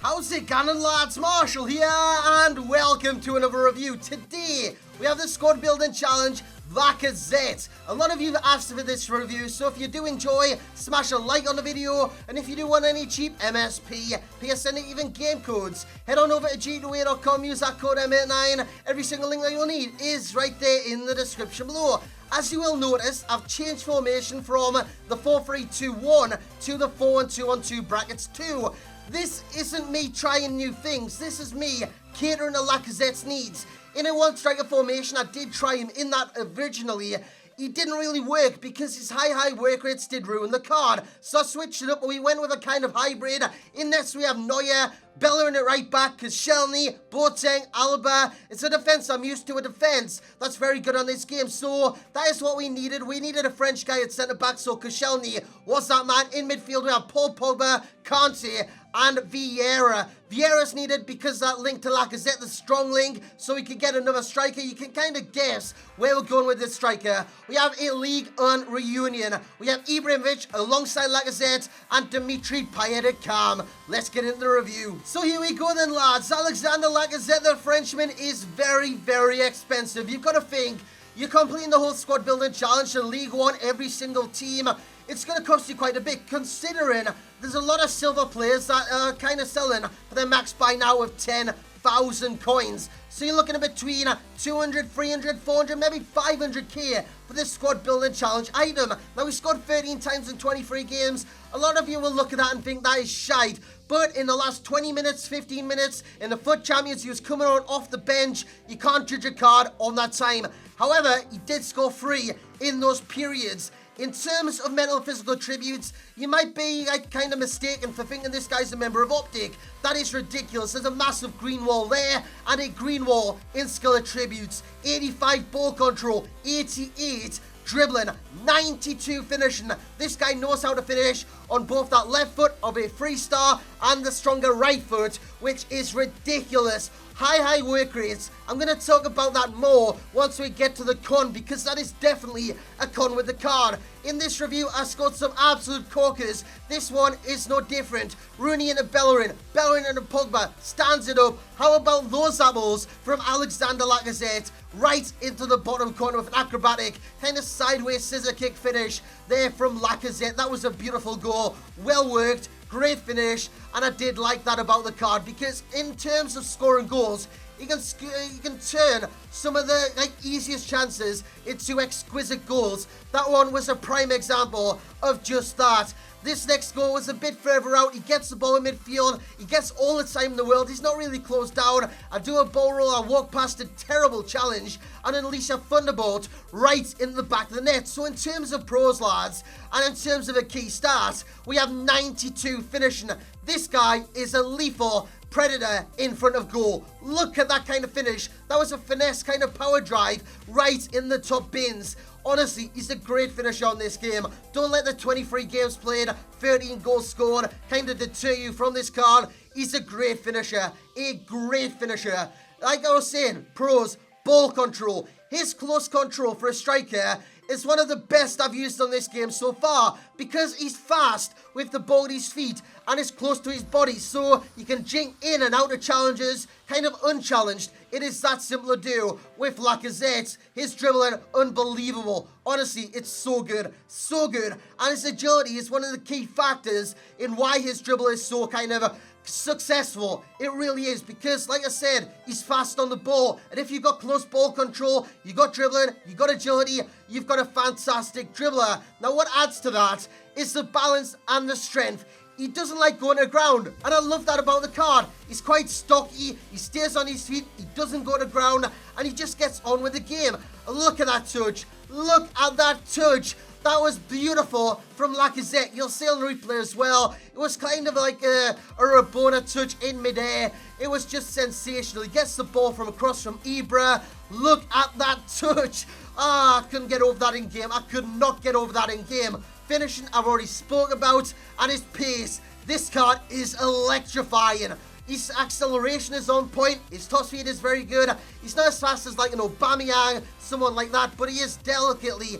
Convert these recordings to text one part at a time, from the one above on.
How's it going, lads? Marshall here, and welcome to another review. Today, we have the squad building challenge, Lacazette. A lot of you have asked for this review, so if you do enjoy, smash a like on the video, and if you do want any cheap MSP, PSN, and even game codes, head on over to g2a.com, use that code M89. Every single link that you'll need is right there in the description below. As you will notice, I've changed formation from the 4-3-2-1 to the 4-1-2-1-2 brackets 2. This isn't me trying new things, this is me catering to Lacazette's needs. In a one striker formation, I did try him in that originally. He didn't really work because his high work rates did ruin the card. So I switched it up and we went with a kind of hybrid. In this we have Neuer, Bellerin at right back, Koscielny, Boateng, Alba. It's a defense I'm used to, a defense that's very good on this game. So that is what we needed. We needed a French guy at centre back, so Koscielny was that man. In midfield we have Paul Pogba, Kante, and Vieira. Vieira's needed because that link to Lacazette, the strong link, so we could get another striker. You can kind of guess where we're going with this striker. We have a League on reunion. We have Ibrahimovic alongside Lacazette and Dimitri Payet at Cam. Let's get into the review. So here we go then, lads. Alexander Lacazette, the Frenchman, is very expensive. You've got to think, you're completing the whole squad building challenge in League 1, every single team. It's going to cost you quite a bit, considering there's a lot of silver players that are kind of selling for their max buy now of 10,000 coins. So you're looking at between 200, 300, 400, maybe 500k for this squad building challenge item. Now we scored 13 times in 23 games. A lot of you will look at that and think that is shite. But in the last 20 minutes, 15 minutes, in the FUT Champions, he was coming out off the bench. You can't judge a card on that time. However, he did score 3 in those periods. In terms of mental and physical attributes, you might be kind of mistaken for thinking this guy's a member of Optic. That is ridiculous. There's a massive green wall there and a green wall in skill attributes. 85 ball control, 88 dribbling, 92 finishing. This guy knows how to finish on both that left foot of a 3-star and the stronger right foot, which is ridiculous. High work rates. I'm going to talk about that more once we get to the con, because that is definitely a con with the card. In this review, I scored some absolute corkers. This one is no different. Rooney into Bellerin, Bellerin into Pogba, stands it up. How about those apples from Alexander Lacazette right into the bottom corner with an acrobatic kind of sideways scissor kick finish there from Lacazette. That was a beautiful goal. Well worked. Great finish, and I did like that about the card, because in terms of scoring goals, you can turn some of the easiest chances into exquisite goals. That one was a prime example of just that. This next goal was a bit further out. He gets the ball in midfield. He gets all the time in the world. He's not really closed down. I do a ball roll. I walk past a terrible challenge and unleash a thunderbolt right in the back of the net. So in terms of pros, lads, and in terms of a key stat, we have 92 finishing. This guy is a lethal predator in front of goal. Look at that kind of finish. That was a finesse kind of power drive right in the top bins. Honestly, he's a great finisher on this game. Don't let the 23 games played, 13 goals scored kind of deter you from this card. He's a great finisher. A great finisher. Like I was saying, pros, ball control. His close control for a striker is one of the best I've used on this game so far, because he's fast with the ball at his feet and is close to his body, so you can jink in and out of challenges kind of unchallenged. It is that simple to do with Lacazette. His dribbling, unbelievable. Honestly, it's so good, and his agility is one of the key factors in why his dribble is so kind of successful. It really is, because like I said, he's fast on the ball, and if you've got close ball control, you got dribbling, you got agility, you've got a fantastic dribbler. Now what adds to that is the balance and the strength. He doesn't like going to the ground, and I love that about the card. He's quite stocky, he stays on his feet, he doesn't go to the ground, and he just gets on with the game. Look at that touch. Look at that touch. That was beautiful from Lacazette. You'll see on the replay as well. It was kind of like a Rabona touch in midair. It was just sensational. He gets the ball from across from Ibra. Look at that touch. I couldn't get over that in game. I could not get over that in game. Finishing, I've already spoke about. And his pace. This card is electrifying. His acceleration is on point. His top speed is very good. He's not as fast as like an Aubameyang, someone like that, but he is delicately,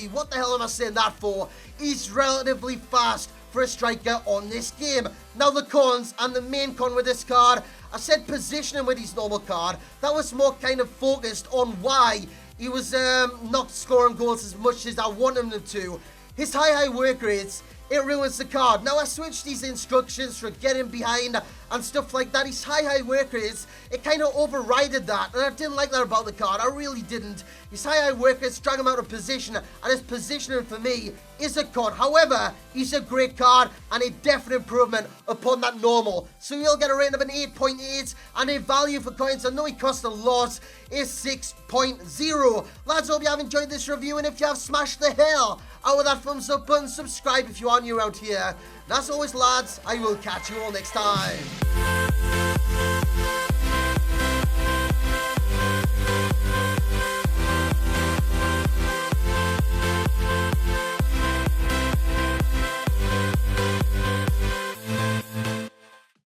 what the hell am I saying that for? He's relatively fast for a striker on this game. Now the cons, and the main con with this card, I said positioning with his normal card. That was more kind of focused on why he was not scoring goals as much as I want him to. His high work rates, it ruins the card. Now I switched these instructions for getting behind and stuff like that. His high work rates, it kind of overrided that, and I didn't like that about the card. I really didn't. His high work rates drag him out of position, and his positioning for me is a con. However, he's a great card and a definite improvement upon that normal. So he'll get a rating of an 8.8 and a value for coins. I know he cost a lot, is 6.0. Lads, hope you have enjoyed this review, and if you have, smash the hell out of that thumbs up button. Subscribe if you are new around here. And as always, lads, I will catch you all next time.